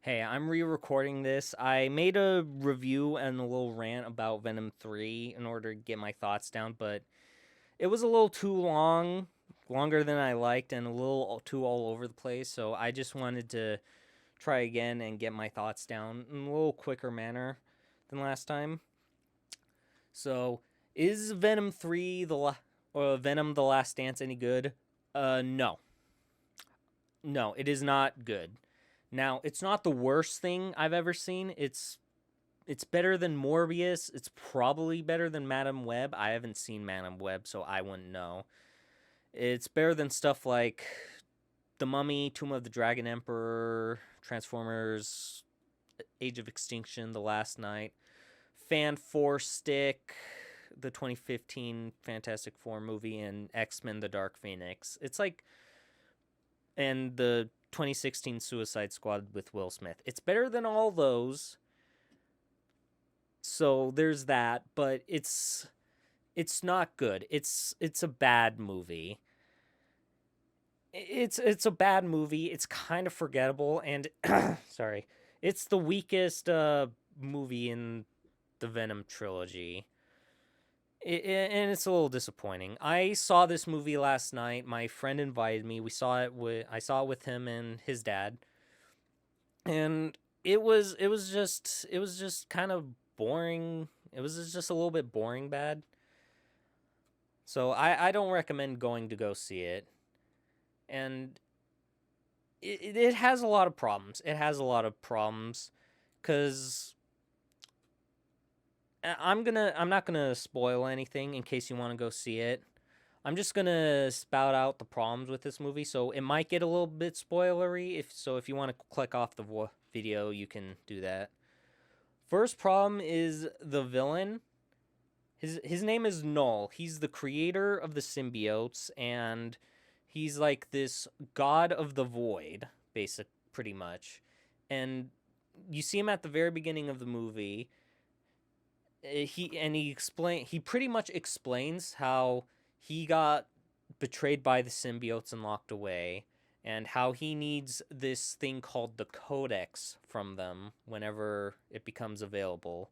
Hey, I'm re-recording this. I made a review and a little rant about Venom 3 in order to get my thoughts down, but it was a little too long, longer than I liked, and a little too all over the place, so I just wanted to try again and get my thoughts down in a little quicker manner than last time. So, is Venom 3 or Venom the Last Dance any good? No. No, it is not good. Now, it's not the worst thing I've ever seen. It's better than Morbius. It's probably better than Madam Web. I haven't seen Madam Web, so I wouldn't know. It's better than stuff like The Mummy, Tomb of the Dragon Emperor, Transformers, Age of Extinction, The Last Night, Fan Four Stick, the 2015 Fantastic Four movie, and X-Men: The Dark Phoenix. It's like, and the 2016 Suicide Squad with Will Smith. It's better than all those. So there's that, but it's not good. It's a bad movie. It's a bad movie. It's kind of forgettable and sorry. It's the weakest movie in the Venom trilogy. And it's a little disappointing. I saw this movie last night. My friend invited me. I saw it with him and his dad. And it was just kind of boring. It was just a little bit boring bad. So I don't recommend going to go see it. And it has a lot of problems. It has a lot of problems because I'm not gonna spoil anything in case you want to go see it. I'm just gonna spout out the problems with this movie, so it might get a little bit spoilery. If you want to click off the video, you can do that. First problem is the villain. His name is Null. He's the creator of the symbiotes, and he's like this god of the void, pretty much. And you see him at the very beginning of the movie. He pretty much explains how he got betrayed by the symbiotes and locked away, and how he needs this thing called the Codex from them whenever it becomes available.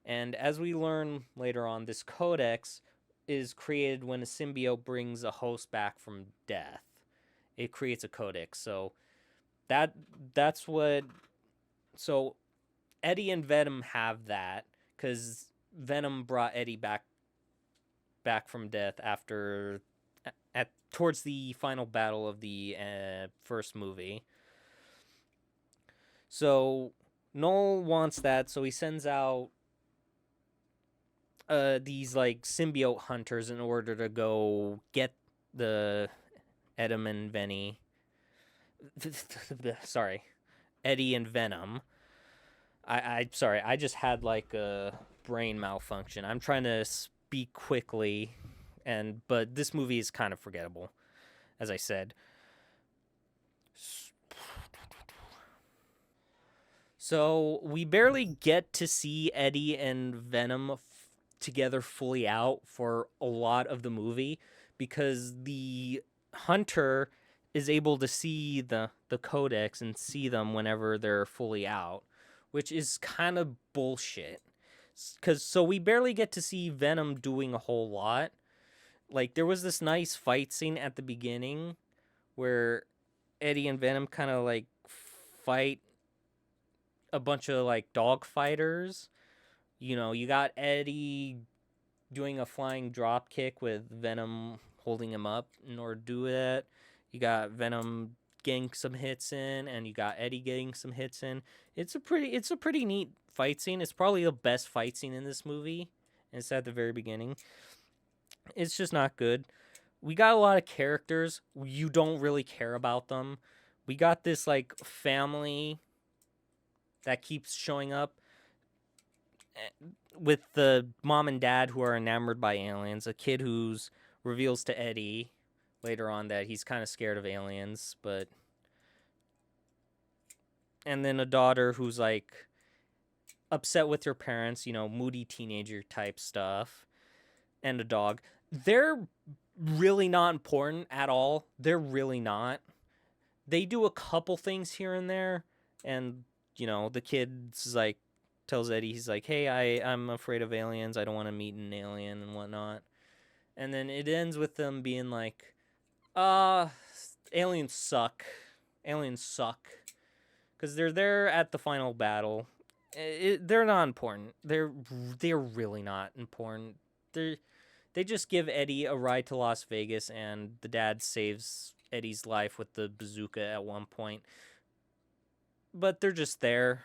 And as we learn later on, this Codex is created when a symbiote brings a host back from death. It creates a codex. So that that's what so Eddie and Venom have that cuz Venom brought Eddie back from death after at towards the final battle of the first movie. So Noel wants that, so he sends out these like symbiote hunters in order to go get the Edom and Venny. Sorry, Eddie and Venom. I sorry, I just had like a brain malfunction. I'm trying to speak quickly, but this movie is kind of forgettable, as I said. So we barely get to see Eddie and Venom together fully out for a lot of the movie because the hunter is able to see the codex and see them whenever they're fully out, which is kind of bullshit. Cuz so we barely get to see Venom doing a whole lot. Like there was this nice fight scene at the beginning where Eddie and Venom kind of like fight a bunch of like dog fighters. You know, you got Eddie doing a flying drop kick with Venom holding him up in order to do that. You got Venom getting some hits in, and you got Eddie getting some hits in. It's a pretty neat fight scene. It's probably the best fight scene in this movie. And it's at the very beginning. It's just not good. We got a lot of characters. You don't really care about them. We got this like family that keeps showing up with the mom and dad who are enamored by aliens. A kid who's reveals to Eddie later on that he's kind of scared of aliens, and then a daughter who's like upset with her parents, you know, moody teenager type stuff, and a dog. They're really not important at all. They're really not. They do a couple things here and there, And the kid's like tells Eddie, he's like, "Hey, I'm afraid of aliens. I don't want to meet an alien and whatnot." And then it ends with them being like, "Uh, aliens suck. Aliens suck." Because they're there at the final battle. They're not important. They're really not important. They just give Eddie a ride to Las Vegas, and the dad saves Eddie's life with the bazooka at one point. But they're just there.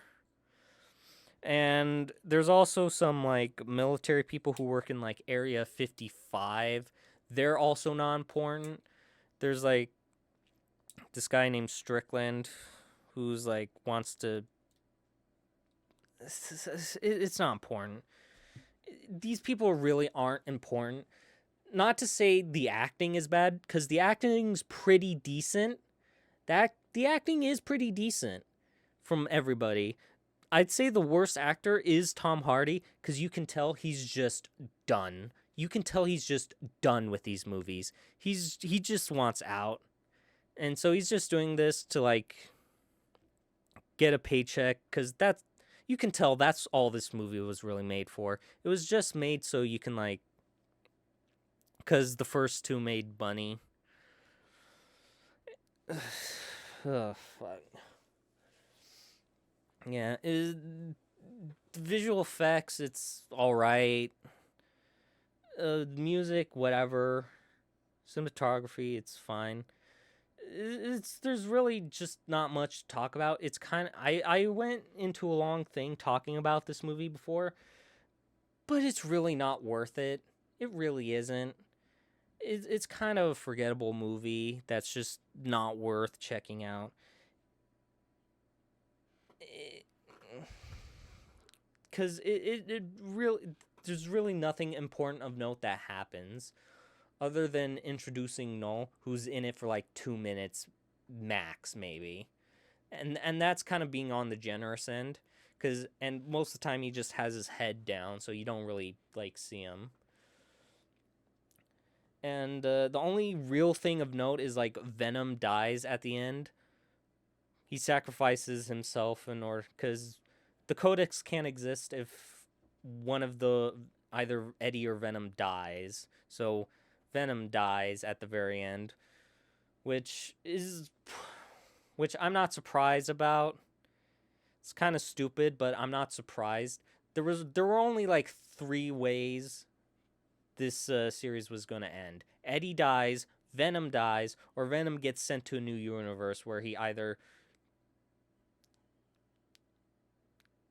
And there's also some like military people who work in like Area 55. They're also not important. There's like this guy named Strickland who's like wants to. It's not important. These people really aren't important. Not to say the acting is bad, because the acting's pretty decent. The acting is pretty decent from everybody. I'd say the worst actor is Tom Hardy, because you can tell he's just done. You can tell he's just done with these movies. He just wants out. And so he's just doing this to like get a paycheck, because that's you can tell that's all this movie was really made for. It was just made so you can like, because the first two made money. Oh, fuck. Yeah, visual effects, it's all right. Music, whatever. Cinematography, it's fine. There's really just not much to talk about. It's kind of I went into a long thing talking about this movie before, but it's really not worth it. It really isn't. It's kind of a forgettable movie that's just not worth checking out. Because it really, there's really nothing important of note that happens other than introducing Null, who's in it for like 2 minutes max, maybe. And that's kind of being on the generous end. And most of the time he just has his head down, so you don't really like see him. And the only real thing of note is like Venom dies at the end. He sacrifices himself in order, because the Codex can't exist if one of the either Eddie or Venom dies. So Venom dies at the very end, which I'm not surprised about. It's kind of stupid, but I'm not surprised. There were only like 3 ways this series was going to end. Eddie dies, Venom dies, or Venom gets sent to a new universe where he either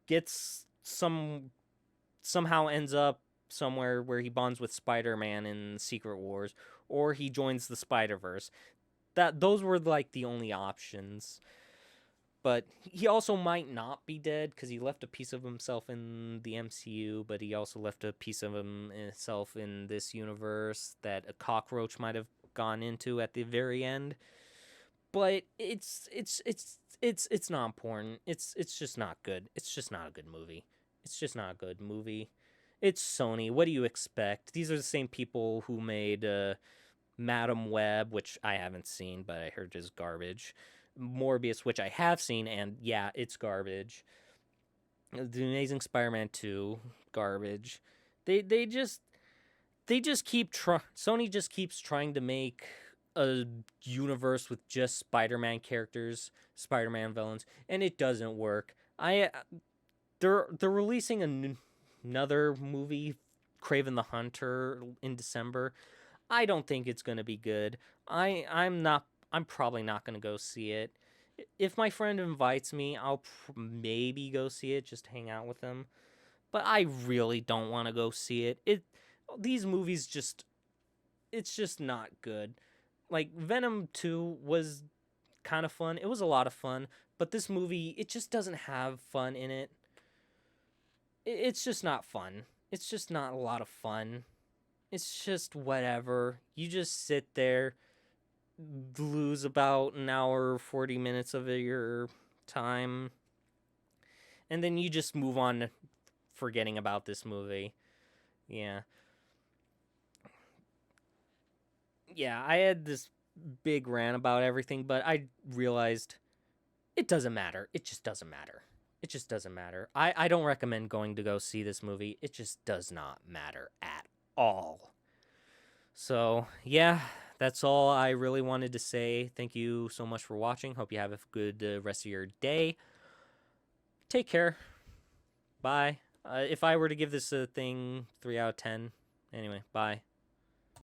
gets somehow ends up somewhere where he bonds with Spider-Man in Secret Wars, or he joins the Spider-Verse. Those were like the only options. But he also might not be dead, because he left a piece of himself in the MCU, but he also left a piece of himself in this universe that a cockroach might have gone into at the very end. But it's not important. It's just not good. It's just not a good movie. It's just not a good movie. It's Sony. What do you expect? These are the same people who made Madam Web, which I haven't seen, but I heard is garbage. Morbius, which I have seen, and yeah, it's garbage. The Amazing Spider-Man 2, garbage. They just keep Sony just keeps trying to make a universe with just Spider-Man characters, Spider-Man villains, and it doesn't work. They're releasing another movie, Kraven the Hunter, in December. I don't think it's gonna be good. I'm probably not gonna go see it. If my friend invites me, I'll maybe go see it, just hang out with him. But I really don't want to go see it. These movies it's just not good. Like Venom 2 was kind of fun. It was a lot of fun, but this movie, it just doesn't have fun in it. It's just not fun. It's just not a lot of fun. It's just whatever. You just sit there, lose about an hour, 40 minutes of your time, and then you just move on forgetting about this movie. Yeah. Yeah, I had this big rant about everything, but I realized It doesn't matter. It just doesn't matter. It just doesn't matter. I don't recommend going to go see this movie. It just does not matter at all. So, yeah, that's all I really wanted to say. Thank you so much for watching. Hope you have a good rest of your day. Take care. Bye. If I were to give this a thing 3 out of 10, anyway, bye.